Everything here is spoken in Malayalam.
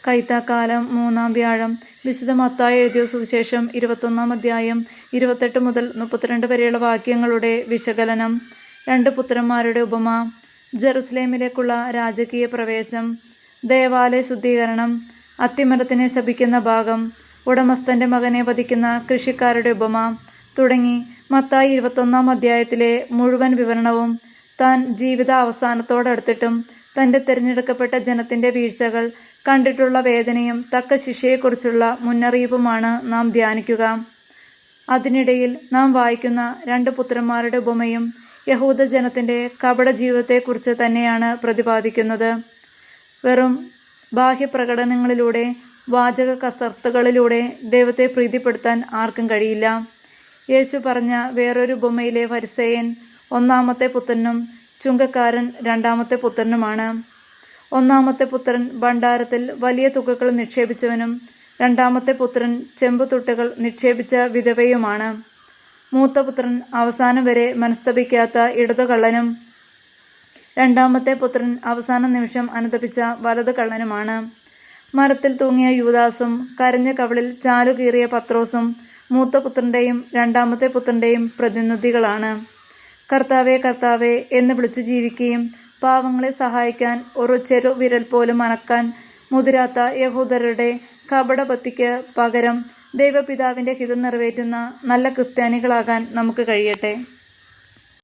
കൈത്താക്കാലം 3-ാം വ്യാഴം. വിശുദ്ധ മത്തായി എഴുതിയ സുവിശേഷം 21-ാം അധ്യായം 28 മുതൽ 32 വരെയുള്ള വാക്യങ്ങളുടെ വിശകലനം. 2 പുത്രന്മാരുടെ ഉപമ. ജെറുസലേമിലേക്കുള്ള രാജകീയ പ്രവേശം. ദേവാലയ ശുദ്ധീകരണം. അത്തിമരത്തിനെ ശപിക്കുന്ന ഭാഗം. ഉടമസ്ഥന്റെ മകനെ വധിക്കുന്ന കൃഷിക്കാരുടെ ഉപമ തുടങ്ങി മത്തായി 21-ാം അധ്യായത്തിലെ മുഴുവൻ വിവരണവും താൻ ജീവിത അവസാനത്തോടടുത്തിട്ടും തന്റെ തിരഞ്ഞെടുക്കപ്പെട്ട ജനത്തിന്റെ വീഴ്ചകൾ കണ്ടിട്ടുള്ള വേദനയും തക്ക ശിക്ഷയെക്കുറിച്ചുള്ള മുന്നറിയിപ്പുമാണ് നാം ധ്യാനിക്കുക. അതിനിടയിൽ നാം വായിക്കുന്ന 2 പുത്രന്മാരുടെ ഉപമയും യഹൂദ ജനത്തിന്റെ കപട ജീവിതത്തെക്കുറിച്ച് തന്നെയാണ് പ്രതിപാദിക്കുന്നത്. വെറും ബാഹ്യപ്രകടനങ്ങളിലൂടെ, വാചക കസർത്തുകളിലൂടെ ദൈവത്തെ പ്രീതിപ്പെടുത്താൻ ആർക്കും കഴിയില്ല. യേശു പറഞ്ഞ വേറൊരു ഉപമയിലെ ഫരിസേയൻ 1-ാമത്തെ പുത്രനും ചുങ്കക്കാരൻ 2-ാമത്തെ പുത്രനുമാണ്. 1-ാമത്തെ പുത്രൻ ഭണ്ഡാരത്തിൽ വലിയ തുകകൾ നിക്ഷേപിച്ചവനും 2-ാമത്തെ പുത്രൻ ചെമ്പുതുട്ടുകൾ നിക്ഷേപിച്ച വിധവയുമാണ്. മൂത്ത പുത്രൻ അവസാനം വരെ മനസ്തപിക്കാത്ത ഇടതുകള്ളനും 2-ാമത്തെ പുത്രൻ അവസാന നിമിഷം അനുതപിച്ച വലതു കള്ളനുമാണ്. മരത്തിൽ തൂങ്ങിയ യൂദാസും കരഞ്ഞ കവിളിൽ ചാലുകീറിയ പത്രോസും മൂത്ത പുത്രന്റെയും 2-ാമത്തെ പുത്രന്റെയും പ്രതിനിധികളാണ്. കർത്താവേ കർത്താവേ എന്ന് വിളിച്ചു ജീവിക്കുകയും പാവങ്ങളെ സഹായിക്കാൻ ഒരു ചെറുവിരൽ പോലും അനക്കാൻ മുതിരാത്ത യഹൂദരുടെ കപടഭക്തിക്ക് പകരം ദൈവപിതാവിന്റെ ഹിതം നിറവേറ്റുന്ന നല്ല ക്രിസ്ത്യാനികളാകാൻ നമുക്ക് കഴിയട്ടെ.